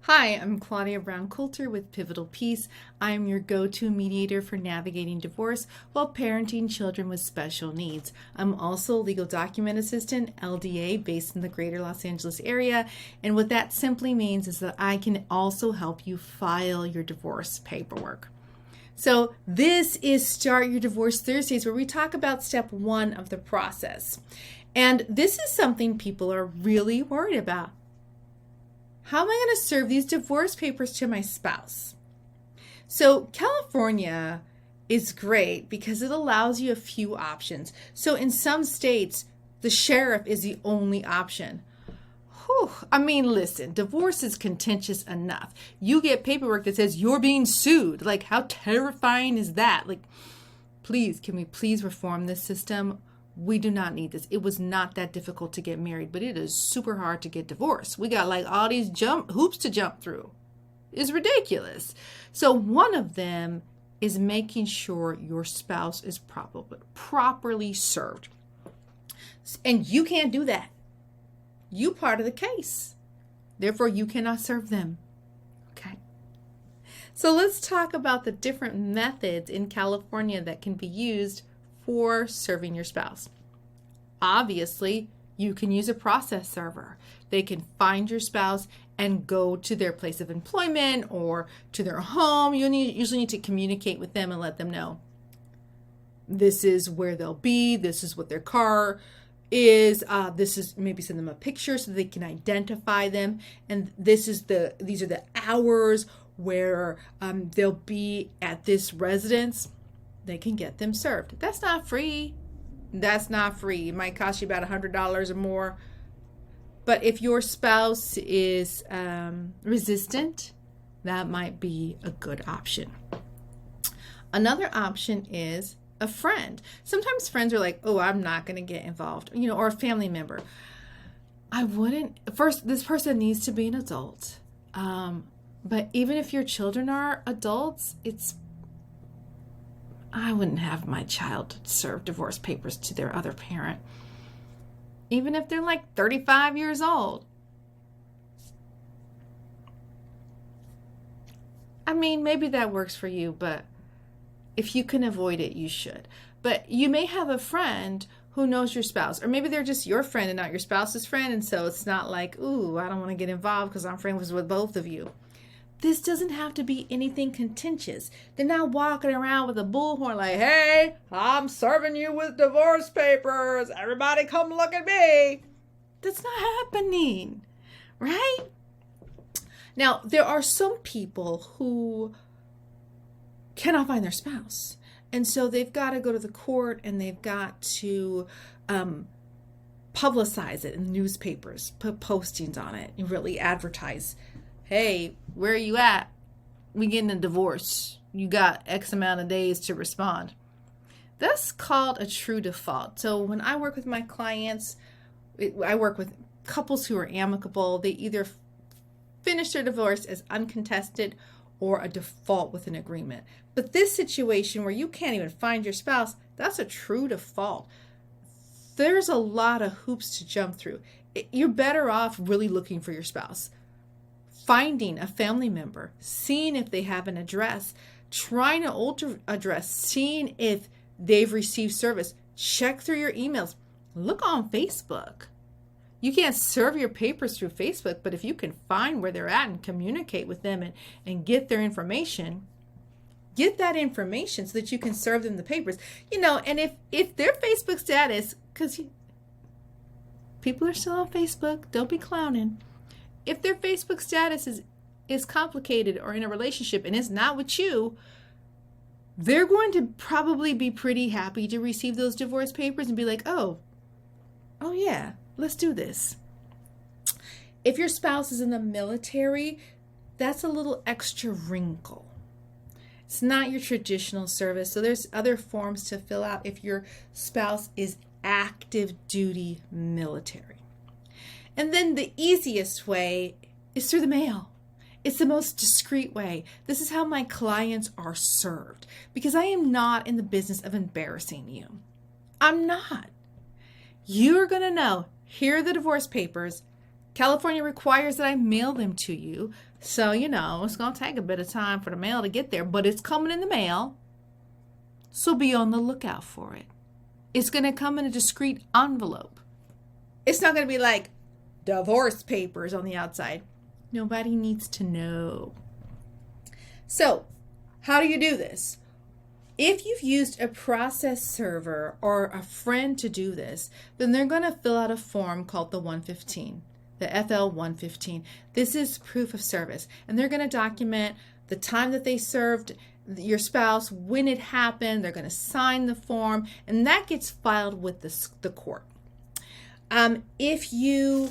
Hi, I'm Claudia Brown Coulter with Pivotal Peace. I'm your go-to mediator for navigating divorce while parenting children with special needs. I'm also a legal document assistant, LDA, based in the greater Los Angeles area. And what that simply means is that I can also help you file your divorce paperwork. So this is Start Your Divorce Thursdays, where we talk about step one of the process. And this is something people are really worried about. How am I going to serve these divorce papers to my spouse? So California is great because it allows you a few options. So in some states, the sheriff is the only option. Whew. I mean, listen, divorce is contentious enough. You get paperwork that says you're being sued. Like, how terrifying is that? Like, please, can we please reform this system? We do not need this. It was not that difficult to get married, but it is super hard to get divorced. We got like all these hoops to jump through. It's ridiculous. So one of them is making sure your spouse is properly served. And you can't do that. You part of the case. Therefore, you cannot serve them. Okay. So let's talk about the different methods in California that can be used for serving your spouse. Obviously, you can use a process server. They can find your spouse and go to their place of employment or to their home. You usually need to communicate with them and let them know this is where they'll be, this is what their car is, this is, maybe send them a picture so they can identify them, and these are the hours where they'll be at this residence. They can get them served. That's not free. It might cost you about $100 or more. But if your spouse is resistant, that might be a good option. Another option is a friend. Sometimes friends are like, oh, I'm not going to get involved, or a family member. This person needs to be an adult. But even if your children are adults, I wouldn't have my child serve divorce papers to their other parent, even if they're like 35 years old. I mean, maybe that works for you, but if you can avoid it, you should. But you may have a friend who knows your spouse, or maybe they're just your friend and not your spouse's friend, and so it's not like, ooh, I don't want to get involved because I'm friends with both of you. This doesn't have to be anything contentious. They're not walking around with a bullhorn like, hey, I'm serving you with divorce papers. Everybody come look at me. That's not happening, right? Now, there are some people who cannot find their spouse. And so they've got to go to the court and they've got to publicize it in newspapers, put postings on it, and really advertise. Hey, where are you at? We getting a divorce. You got X amount of days to respond. That's called a true default. So when I work with my clients, I work with couples who are amicable. They either finish their divorce as uncontested or a default with an agreement. But this situation where you can't even find your spouse, that's a true default. There's a lot of hoops to jump through. You're better off really looking for your spouse. Finding a family member, seeing if they have an address, trying an older address, seeing if they've received service. Check through your emails. Look on Facebook. You can't serve your papers through Facebook, but if you can find where they're at and communicate with them and get their information, get that information so that you can serve them the papers. And if their Facebook status, because people are still on Facebook, don't be clowning. If their Facebook status is complicated or in a relationship and it's not with you, they're going to probably be pretty happy to receive those divorce papers and be like, oh yeah, let's do this. If your spouse is in the military, that's a little extra wrinkle. It's not your traditional service, so there's other forms to fill out if your spouse is active duty military. And then the easiest way is through the mail. It's the most discreet way. This is how my clients are served because I am not in the business of embarrassing you. I'm not. You're going to know, here are the divorce papers. California requires that I mail them to you. So, it's going to take a bit of time for the mail to get there, but it's coming in the mail. So be on the lookout for it. It's going to come in a discreet envelope. It's not going to be like divorce papers on the outside. Nobody needs to know. So, how do you do this? If you've used a process server or a friend to do this, then they're going to fill out a form called the 115, the FL 115. This is proof of service, and they're going to document the time that they served your spouse, when it happened. They're going to sign the form, and that gets filed with the court. If you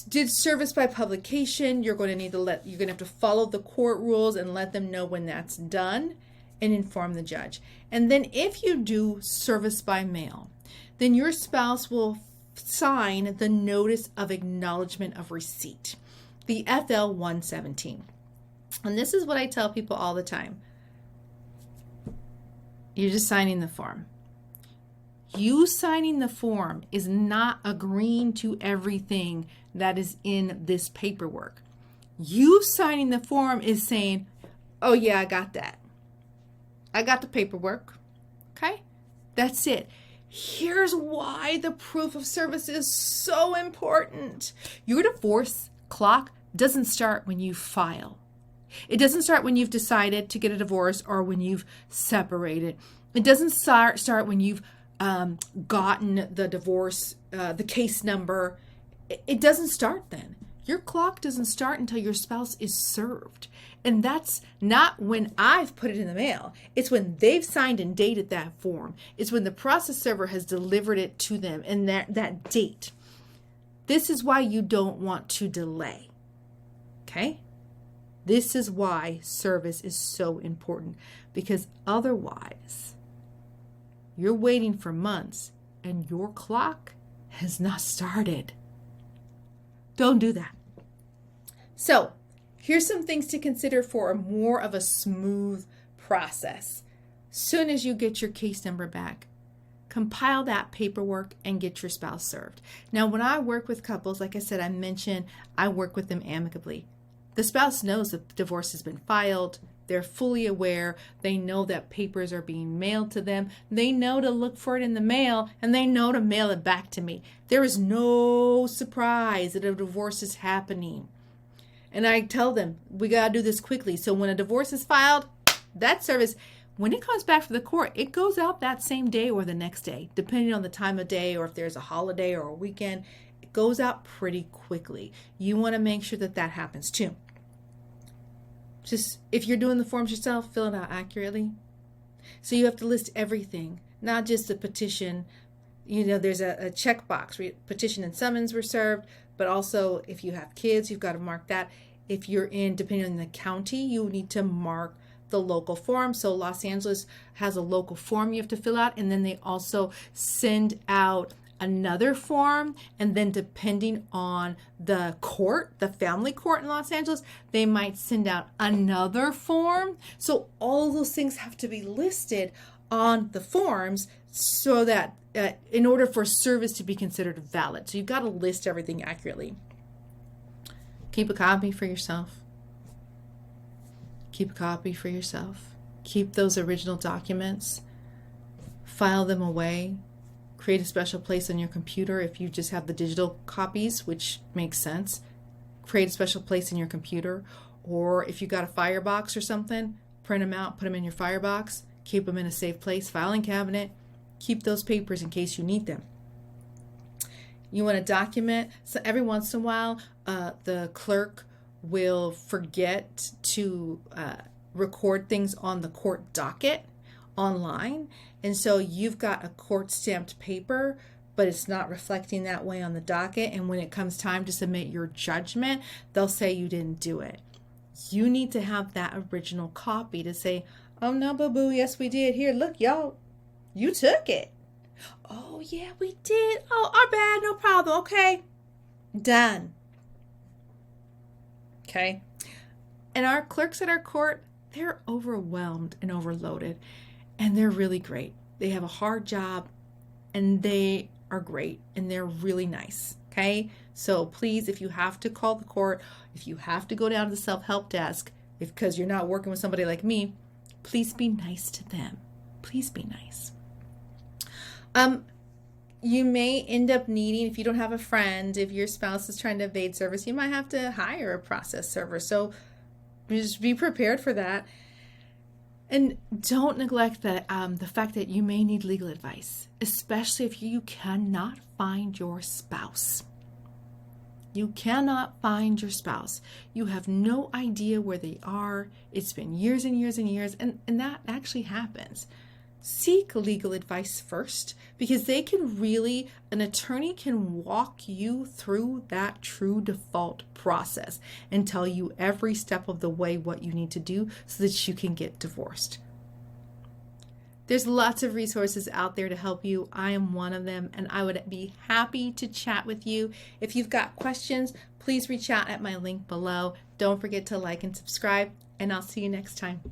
did service by publication, you're going to have to follow the court rules and let them know when that's done and inform the judge. And then if you do service by mail, then your spouse will sign the notice of acknowledgement of receipt, the FL 117. And this is what I tell people all the time. You're just signing the form. You signing the form is not agreeing to everything that is in this paperwork. You signing the form is saying, oh yeah, I got that. I got the paperwork. Okay? That's it. Here's why the proof of service is so important. Your divorce clock doesn't start when you file. It doesn't start when you've decided to get a divorce or when you've separated. It doesn't start when you've gotten the divorce, the case number. It doesn't start then. Your clock doesn't start until your spouse is served. And that's not when I've put it in the mail. It's when they've signed and dated that form. It's when the process server has delivered it to them and that date. This is why you don't want to delay. Okay? This is why service is so important, because otherwise you're waiting for months and your clock has not started. Don't do that. So, here's some things to consider for more of a smooth process. Soon as you get your case number back, compile that paperwork and get your spouse served. Now, when I work with couples, like I said, I mentioned I work with them amicably. The spouse knows that the divorce has been filed. They're fully aware. They know that papers are being mailed to them. They know to look for it in the mail, and they know to mail it back to me. There is no surprise that a divorce is happening. And I tell them, we got to do this quickly. So when a divorce is filed, that service, when it comes back from the court, it goes out that same day or the next day, depending on the time of day or if there's a holiday or a weekend. It goes out pretty quickly. You want to make sure that that happens too. Just, if you're doing the forms yourself, fill it out accurately. So you have to list everything, not just the petition. There's a checkbox. Petition and summons were served, but also if you have kids, you've got to mark that. If you're depending on the county, you need to mark the local form. So Los Angeles has a local form you have to fill out, and then they also send out another form, and then depending on the court, the family court in Los Angeles, they might send out another form. So all those things have to be listed on the forms so that in order for service to be considered valid. So you've got to list everything accurately. Keep a copy for yourself. Keep a copy for yourself. Keep those original documents. File them away. Create a special place on your computer if you just have the digital copies, which makes sense. Create a special place in your computer. Or if you got a firebox or something, print them out, put them in your firebox, keep them in a safe place, filing cabinet. Keep those papers in case you need them. You want to document. So every once in a while, the clerk will forget to record things on the court docket online. And so you've got a court stamped paper, but it's not reflecting that way on the docket. And when it comes time to submit your judgment, they'll say you didn't do it. You need to have that original copy to say, oh no, boo-boo, yes we did. Here, look, y'all, you took it. Oh yeah, we did. Oh, our bad, no problem. Okay, done. Okay. And our clerks at our court, they're overwhelmed and overloaded. And they're really great. They have a hard job, and they are great and they're really nice. Okay, so please, if you have to call the court, if you have to go down to the self-help desk, because you're not working with somebody like me, please be nice to them. Please be nice. You may end up needing, if you don't have a friend, if your spouse is trying to evade service, you might have to hire a process server. So just be prepared for that. And don't neglect the fact that you may need legal advice, especially if you cannot find your spouse. You cannot find your spouse. You have no idea where they are. It's been years and years and years, and that actually happens. Seek legal advice first, because an attorney can walk you through that true default process and tell you every step of the way what you need to do so that you can get divorced. There's lots of resources out there to help you. I am one of them, and I would be happy to chat with you. If you've got questions, please reach out at my link below. Don't forget to like and subscribe, and I'll see you next time.